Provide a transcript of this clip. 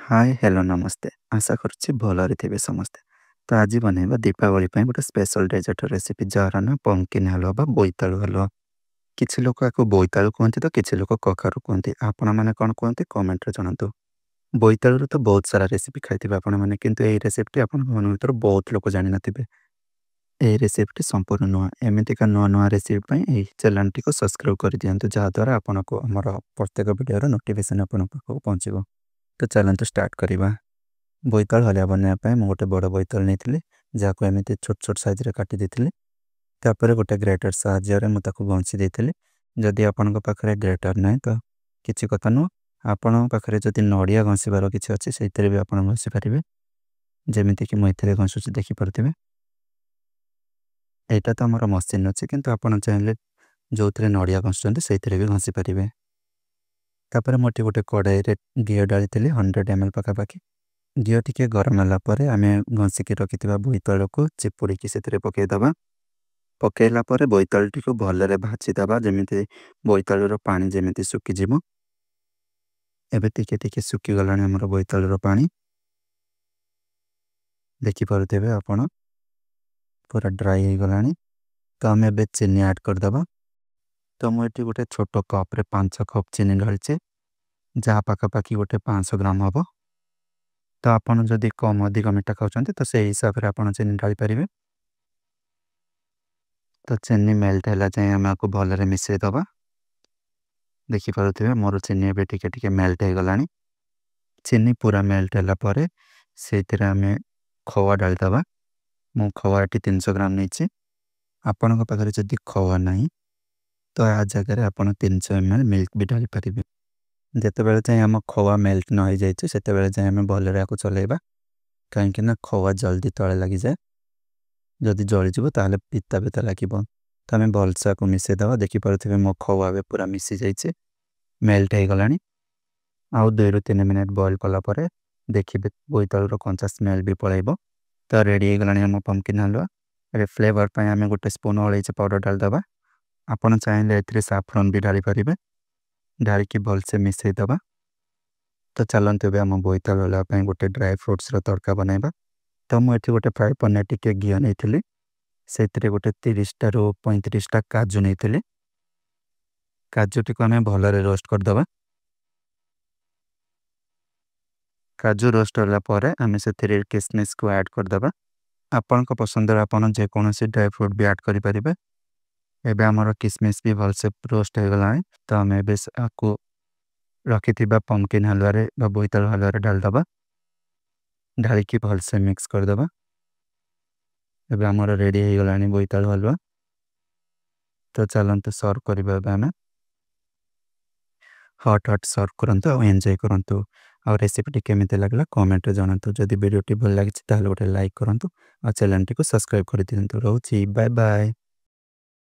Hi hello नमस्ते आशा करुच्ची भलरे थे समस्ते। तो आज बनैबा दीपावली गोटे स्पेशल डेजर्ट रेसिपी जार ना पंकिन हलवा बा बोईतालु हलवा। किछि लोक आपको बोईतालु कहते तो किछि लोक कखारु कहते आपण मैंने कौन कहते कमेंट रे जणातु। बोईतालु तो बहुत सारा रेसिपी खाई आपण मैंने किंतु ए रेसिपी आपण भर बहुत लोक जानि नथिबे। ए रेसिपी संपूर्ण नुआ एमतीका नुआ नुआ रेसिपी चैनल टी को सब्सक्राइब कर दिंतु जहाद्वारा आपको आमर प्रत्येक वीडियो नोटिफिकेशन आपन पाखक पहुँचो। तो चलते स्टार्ट करवा। बोईताल हलिया बनवाई मुझे गोटे बड़ बोईताल नहीं जहाँ एमती छोट छोट साइज रे काटी देती। तापर गोटे ग्रेटर साहाय्य मुझे गंसी देती। जदि आपण पाखे ग्रेटर ना तो किसी कथा नुह आपण पाखे जदि नड़िया घसीबार किसी अच्छे से भी आप घसी पारे जमीक मुझे घसुची देखिपे। यहाँ तो आम मसीन अच्छे कितु आप चाहिए जो थे नड़िया घसुँच से भी घसी पारे। तापर मोटे गोटे कड़ाई घी डाली 100 ml पखापाखि। घी टी गरम है आम घसिकी रखि बोईताल को चिपुड़ी से पकईदे। पकईला बोईताल टी भल भाजीदे जमी बोईताल पानी जमी सुखीज। एबे टिके सुखी गला बोईताल पानी देखिपे आपण पूरा ड्राई हो गला। तो आम ए चीनी ऐड करदे। तो मुझे गोटे छोट कप 5 कप चीनी ढाली जहाँ पखापाखि गोटे 500 ग्राम हम। तो आपड़ जदि कम अधिक मीठा खाऊँ तो से हिसाब से आप चीनी ढाली पारे। तो चीनी मेल्ट है जाए आम आपको भलरे मिसईदबा। देखिपे मोर चीनी ए टिके मेल्ट हो गला। चीनी पूरा मेल्ट है से आम खवा डालीदे। मु खवा 300 ग्राम नहीं। आपण पाखे जदि खवा ना तो आ जगह आप 300 ml मिल्क भी डाली पारे। जिते चाहे आम खवा मेल्ट न हो जाए से जाए आम भलरे आपको चलैबा कहीं खवा जल्दी तले लगी जाए। जदि जलीज ताल पिता पिता लगे तो आम भलसे को मिसईदे। देखिपे मो खवा पूरा मिसी जाइए मेल्ट हो गला। आउ 2 ରୁ 3 मिनट बॉईल कलापर देखिए बोईताल कंचा स्मेल भी पलैब। तो रेडी हो गला आम पंकिन हलवा। फ्लेवर पर आम गोटे स्पून अलैची पाउडर डालदे। आपड़ चाहिए ए साफरन भी डाली पारे ढारिकी भलसे मिसईदे। तो चलते भी आम बोईताल हलवा गोटे ड्राई फ्रुट्स तड़का बनैबा। तो मुझे गोटे फ्राई पैन टी घी नहीं से गोटे 30 ରୁ 35 काजू नहीं। काजू टी आम भलरे रोस्ट करदे। काजू रोस्ट होगा आम से किसमिस को ऐड करदे। आपण पसंद आपन जेकोसी ड्राई फ्रूट भी ऐड करें। एबे आमर किसमिस भी भलसे रोस्ट हो गला। तो आम आपको रखि पंकिन हलवा बोईताल हलवा डालदे ढालिकी भलसे मिक्स करदे। एबे आमर रेडी हो गला बोईताल हलवा। तो चलते सर्व करबा आम हट हट सर्व करंतु और एंजॉय करंतु। और रेसिपी केमिति लागला कमेंट रे जणातु। जदि वीडियो भल लगी गोटे लाइक करंतु और चैनल टी को सब्सक्राइब कर दियंतु। रहउछि बाय बाय।